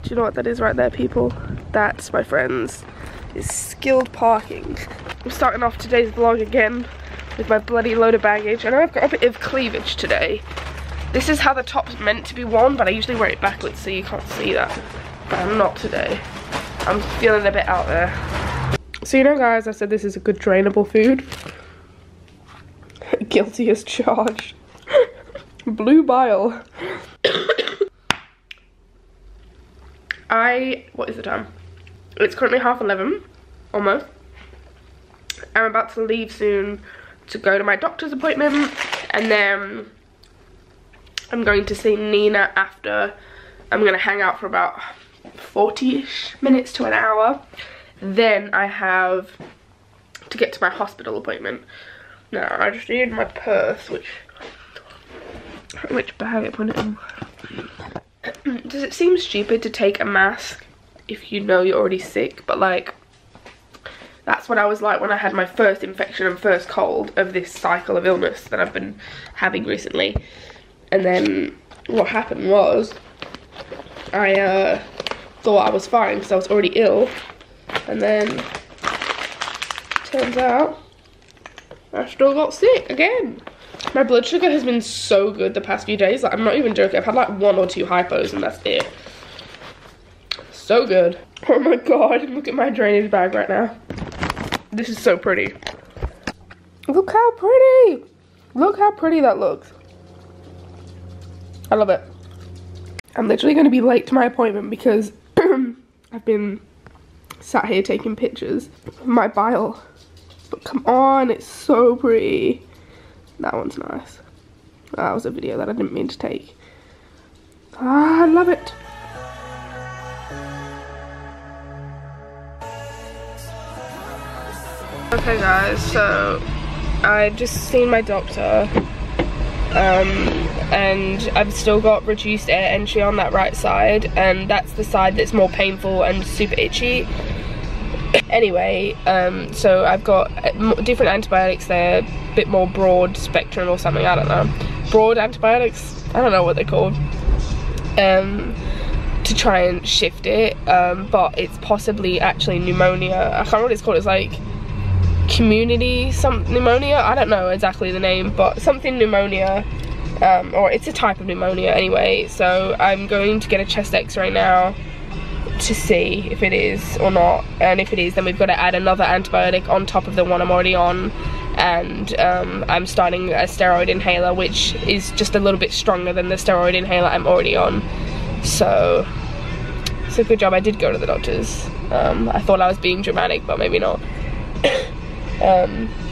Do you know what that is right there, people? That's, my friends, is skilled parking. I'm starting off today's vlog again with my bloody load of baggage. I know I've got a bit of cleavage today. This is how the top's meant to be worn, but I usually wear it backwards so you can't see that. But I'm not today. I'm feeling a bit out there. So you know guys, I said this is a good drainable food. Guilty as charged. Blue bile. What is the time? It's currently 11:30, almost. I'm about to leave soon to go to my doctor's appointment, and then I'm going to see Nina after. I'm gonna hang out for about 40-ish minutes to an hour. Then I have to get to my hospital appointment. Now I just need my purse, which bag I put it in. Does it seem stupid to take a mask if you know you're already sick? But like, that's what I was like when I had my first infection and first cold of this cycle of illness that I've been having recently. And then what happened was I thought I was fine because I was already ill, and then turns out I still got sick again. My blood sugar has been so good the past few days. Like, I'm not even joking. I've had like 1 or 2 hypos and that's it. So good. Oh my god, look at my drainage bag right now. This is so pretty. Look how pretty. Look how pretty that looks. I love it. I'm literally going to be late to my appointment because I've been sat here taking pictures of my bile. But come on, it's so pretty. That one's nice. That was a video that I didn't mean to take. Ah, I love it. Okay guys, so I just seen my doctor. And I've still got reduced air entry on that right side, and that's the side that's more painful and super itchy. Anyway, so I've got different antibiotics there, a bit more broad spectrum or something, I don't know. Broad antibiotics, I don't know what they're called, to try and shift it, but it's possibly actually pneumonia. I can't remember what it's called. It's like community pneumonia, I don't know exactly the name, but something pneumonia, or it's a type of pneumonia anyway. So I'm going to get a chest x-ray now to see if it is or not, and if it is, then we've got to add another antibiotic on top of the one I'm already on, and I'm starting a steroid inhaler, which is just a little bit stronger than the steroid inhaler I'm already on. So it's a good job I did go to the doctors. I thought I was being dramatic, but maybe not.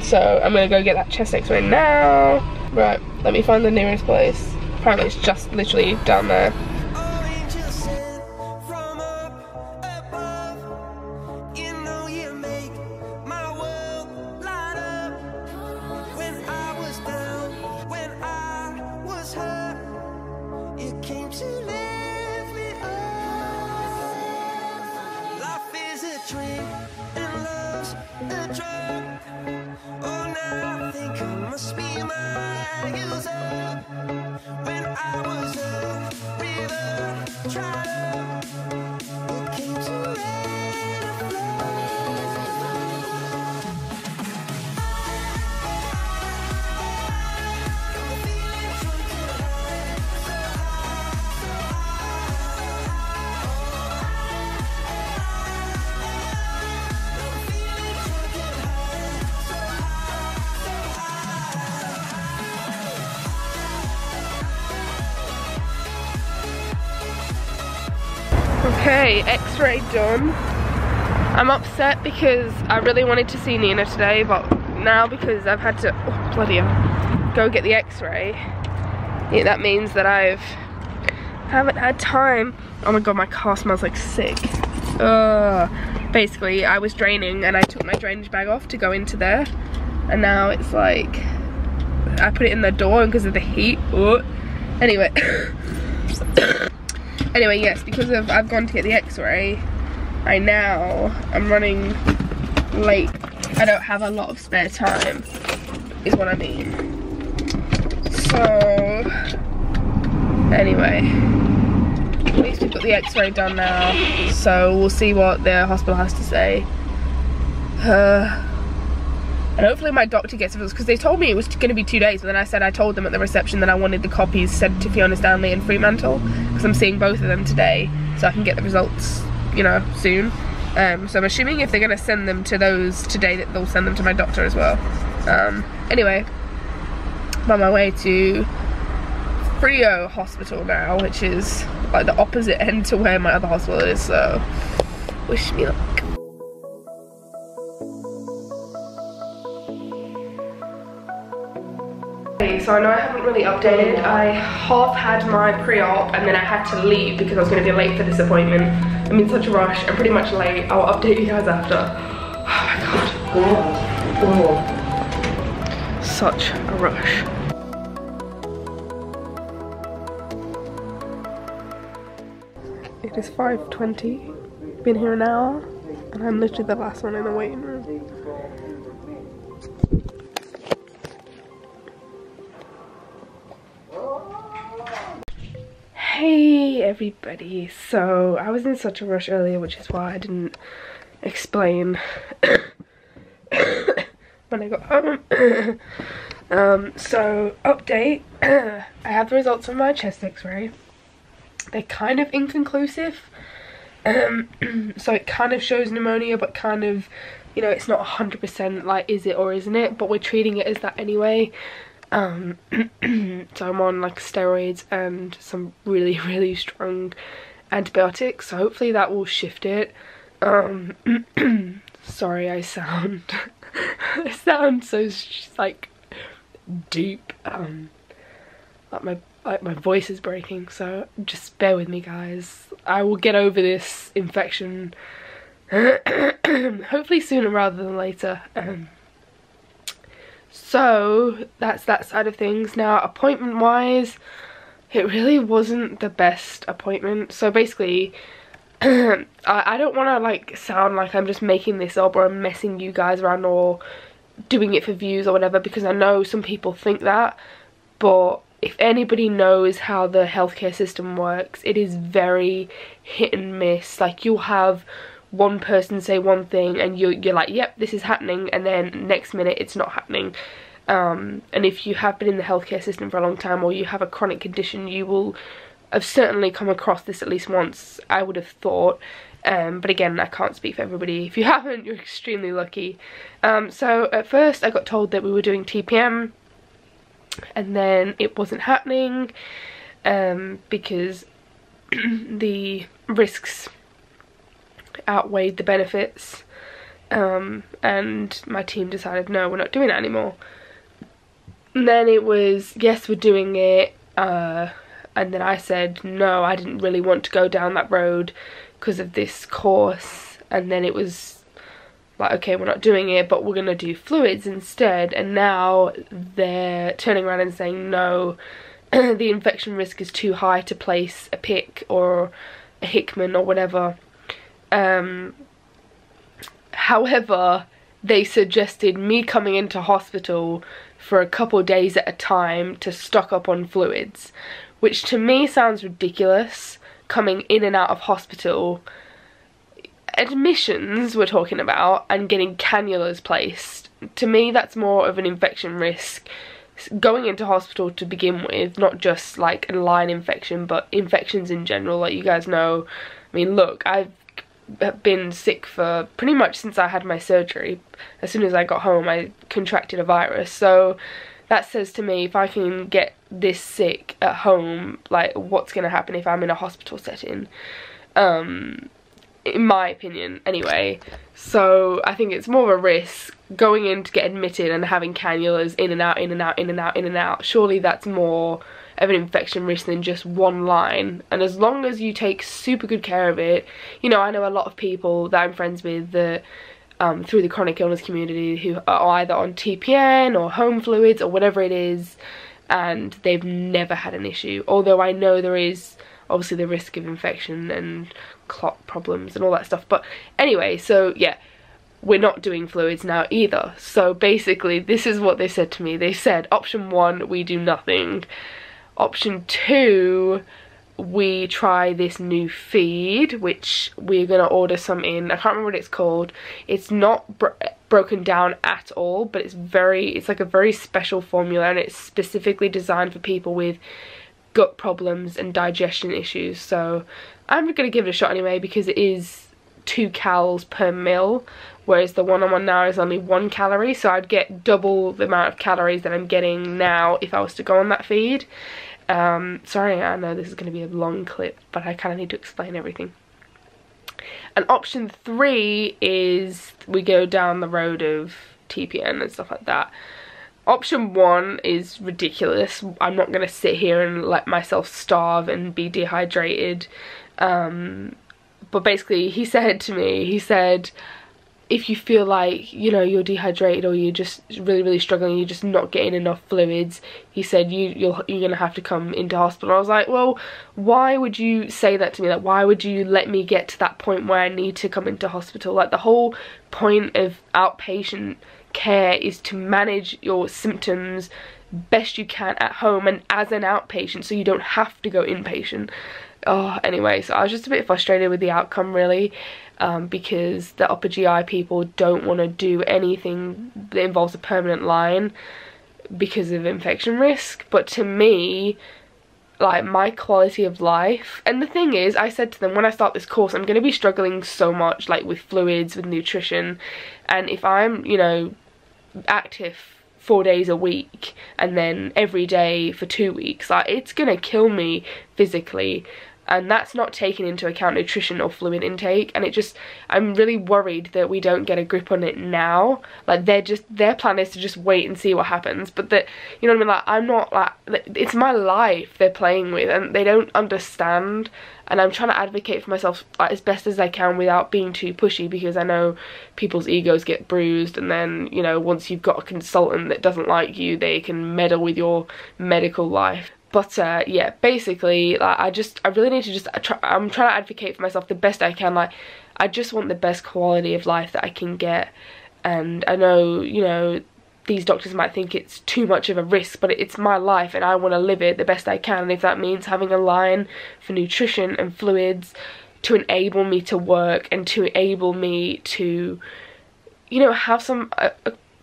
So I'm gonna go get that chest x-ray now. Right, let me find the nearest place. Apparently it's just literally down there. Okay, x-ray done. I'm upset because I really wanted to see Nina today, but now because I've had to, oh, bloody hell, go get the x-ray, yeah, that means that haven't had time. Oh my god, my car smells like sick. Basically, I was draining and I took my drainage bag off to go into there, and now it's like, I put it in the door because of the heat. Anyway. Anyway, yes, because I've gone to get the x-ray, I'm running late. I don't have a lot of spare time, is what I mean. So, anyway, at least basically got the x-ray done now, so we'll see what the hospital has to say. And hopefully my doctor gets it, because they told me it was going to be 2 days, but then I told them at the reception that I wanted the copies sent to Fiona Stanley and Fremantle, because I'm seeing both of them today, so I can get the results, you know, soon. So I'm assuming if they're going to send them to those today, that they'll send them to my doctor as well. Anyway, I'm on my way to Frio Hospital now, which is like the opposite end to where my other hospital is, so wish me luck. So I know I haven't really updated. I half had my pre-op and then I had to leave because I was going to be late for this appointment. I'm in such a rush. I'm pretty much late. I'll update you guys after. Oh my god. Such a rush. It is 5:20. Been here an hour and I'm literally the last one in the waiting room. Hey everybody, so I was in such a rush earlier, which is why I didn't explain when I got home. So update, I have the results of my chest x-ray. They're kind of inconclusive, so it kind of shows pneumonia, but kind of, you know, it's not 100% like is it or isn't it, but we're treating it as that anyway. So I'm on like steroids and some really strong antibiotics, so hopefully that will shift it. Sorry, I sound I sound so like deep, like my voice is breaking, so just bear with me guys. I will get over this infection hopefully sooner rather than later. So that's that side of things. Now appointment wise, it really wasn't the best appointment. So basically I don't want to like sound like I'm just making this up or I'm messing you guys around or doing it for views or whatever, because I know some people think that, but if anybody knows how the healthcare system works, it is very hit and miss. Like you'll have one person say one thing and you're like, yep, this is happening, and then next minute it's not happening. And if you have been in the healthcare system for a long time or you have a chronic condition, you will have certainly come across this at least once, I would have thought. But again, I can't speak for everybody. If you haven't, you're extremely lucky. So at first I got told that we were doing TPM, and then it wasn't happening because the risks outweighed the benefits, and my team decided no, we're not doing that anymore. And then it was, yes, we're doing it, and then I said no, I didn't really want to go down that road because of this course, and then it was like, okay, we're not doing it, but we're gonna do fluids instead. And now they're turning around and saying no, the infection risk is too high to place a PIC or a Hickman or whatever. However, they suggested me coming into hospital for a couple days at a time to stock up on fluids, which to me sounds ridiculous, coming in and out of hospital. Admissions we're talking about, and getting cannulas placed. To me that's more of an infection risk going into hospital to begin with, not just like a line infection, but infections in general. Like you guys know, I mean, look, I've been sick for pretty much since I had my surgery. As soon as I got home I contracted a virus, so that says to me, if I can get this sick at home, like what's gonna happen if I'm in a hospital setting, in my opinion anyway. So I think it's more of a risk going in to get admitted and having cannulas in and out, in and out, in and out, in and out. Surely that's more of an infection risk than just one line. And as long as you take super good care of it, you know, I know a lot of people that I'm friends with that through the chronic illness community who are either on TPN or home fluids or whatever it is, and they've never had an issue. Although I know there is obviously the risk of infection and clot problems and all that stuff. But anyway, so yeah, we're not doing fluids now either. So basically this is what they said to me. They said option 1, we do nothing. Option 2, we try this new feed, which we're gonna order some in. I can't remember what it's called. It's not broken down at all, but it's like a very special formula, and it's specifically designed for people with gut problems and digestion issues. So I'm gonna give it a shot anyway, because it is 2 calories per meal, whereas the one I'm on now is only 1 calorie, so I'd get double the amount of calories that I'm getting now if I was to go on that feed. Sorry, I know this is going to be a long clip, but I kind of need to explain everything. And option 3 is we go down the road of TPN and stuff like that. Option 1 is ridiculous. I'm not going to sit here and let myself starve and be dehydrated. But basically, he said to me, he said, if you feel like, you know, you're dehydrated or you're just really struggling, you're just not getting enough fluids, he said you're gonna have to come into hospital. I was like, well, why would you say that to me? Like, why would you let me get to that point where I need to come into hospital? Like, the whole point of outpatient care is to manage your symptoms best you can at home and as an outpatient, so you don't have to go inpatient. Anyway, so I was just a bit frustrated with the outcome, really. Because the upper GI people don't want to do anything that involves a permanent line because of infection risk. But to me, like, my quality of life, and the thing is, I said to them, when I start this course, I'm going to be struggling so much, like, with fluids, with nutrition, and if I'm, you know, active 4 days a week and then every day for 2 weeks, like, it's going to kill me physically. And that's not taking into account nutrition or fluid intake, and I'm really worried that we don't get a grip on it now. Like, their plan is to just wait and see what happens, but that, you know what I mean, like, I'm not, like, it's my life they're playing with, and they don't understand, and I'm trying to advocate for myself, like, as best as I can without being too pushy, because I know people's egos get bruised, and then, you know, once you've got a consultant that doesn't like you, they can meddle with your medical life. But yeah, basically, like, I really need to I'm trying to advocate for myself the best I can. Like, I just want the best quality of life that I can get, and I know, you know, these doctors might think it's too much of a risk, but it's my life and I want to live it the best I can. And if that means having a line for nutrition and fluids to enable me to work and to enable me to, you know, have some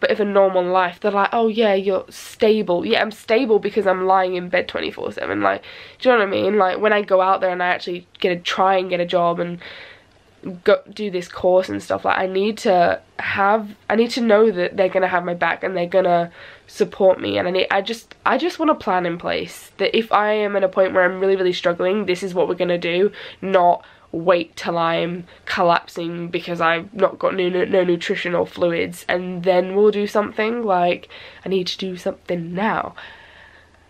bit of a normal life, they're like, oh yeah, you're stable. Yeah, I'm stable because I'm lying in bed 24/7. Like, do you know what I mean? Like, when I go out there and I actually try and get a job and do this course and stuff, like, I need to know that they're gonna have my back and they're gonna support me, and I just want a plan in place that if I am at a point where I'm really struggling, this is what we're gonna do, not wait till I'm collapsing because I've not got no nutrition or fluids, and then we'll do something. Like, I need to do something now,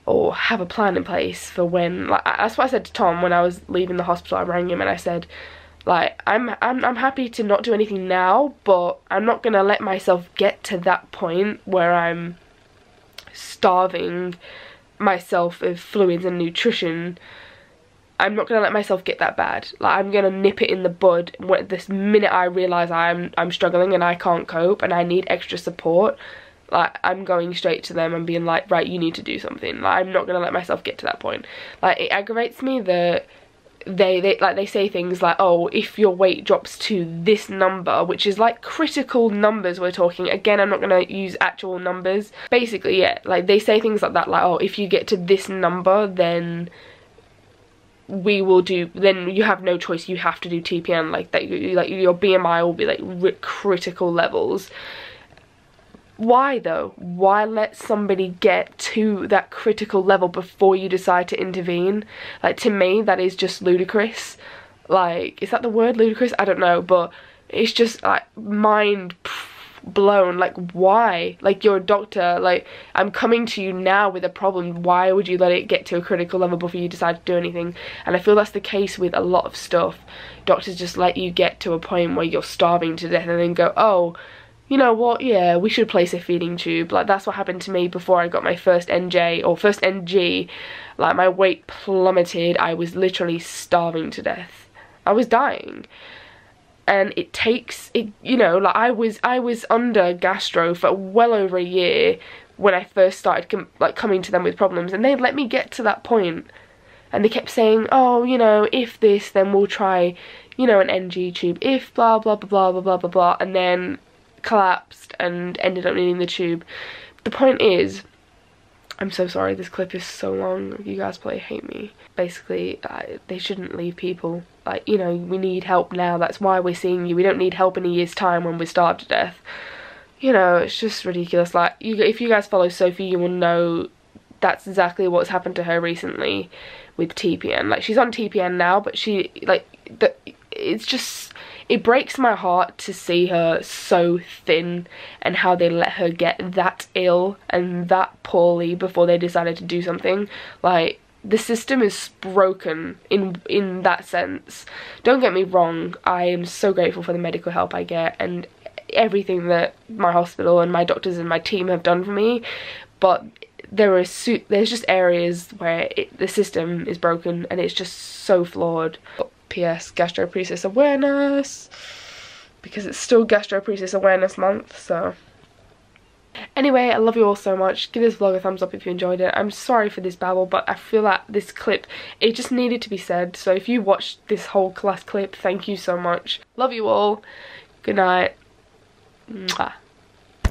or have a plan in place for when, like, that's what I said to Tom when I was leaving the hospital. I rang him and I said, like, I'm happy to not do anything now, but I'm not gonna let myself get to that point where I'm starving myself of fluids and nutrition. I'm not gonna let myself get that bad. Like, I'm gonna nip it in the bud this minute I realise I'm struggling and I can't cope and I need extra support. Like, I'm going straight to them and being like, right, you need to do something. Like, I'm not gonna let myself get to that point. Like, it aggravates me that they say things like, oh, if your weight drops to this number, which is like critical numbers we're talking. Again, I'm not gonna use actual numbers. Basically, yeah, like, they say things like that, like, oh, if you get to this number, then then you have no choice, you have to do TPN. Like, that, like, your BMI will be like critical levels. Why though? Why let somebody get to that critical level before you decide to intervene? Like, to me, that is just ludicrous. Like, is that the word, ludicrous? I don't know, but it's just, like, mind blown. Like, why? Like, you're a doctor, like, I'm coming to you now with a problem, why would you let it get to a critical level before you decide to do anything? And I feel that's the case with a lot of stuff. Doctors just let you get to a point where you're starving to death and then go, oh, you know what, yeah, we should place a feeding tube. Like, that's what happened to me before I got my first NJ, or first NG. Like, my weight plummeted, I was literally starving to death. I was dying. And it takes, you know, like, I was under gastro for well over a year when I first started coming to them with problems, and they let me get to that point. and they kept saying, oh, you know, if this, then we'll try, you know, an NG tube, if blah blah blah blah blah blah blah blah, and then collapsed and ended up needing the tube. The point is, I'm so sorry, this clip is so long, you guys probably hate me. Basically, they shouldn't leave people. Like, you know, we need help now, that's why we're seeing you. We don't need help in a year's time when we're starved to death. You know, it's just ridiculous. Like, if you guys follow Sophie, you will know that's exactly what's happened to her recently with TPN. Like, she's on TPN now, but she, like, it's just, it breaks my heart to see her so thin and how they let her get that ill and that poorly before they decided to do something. Like, the system is broken in that sense. Don't get me wrong, I am so grateful for the medical help I get and everything that my hospital and my doctors and my team have done for me, but there's just areas where the system is broken and it's just so flawed. P.S. gastroparesis awareness, because it's still gastroparesis awareness month, so. Anyway, I love you all so much. Give this vlog a thumbs up if you enjoyed it. I'm sorry for this babble, but I feel like this clip, it just needed to be said. So if you watched this whole class clip, thank you so much. Love you all. Good night. Mwah.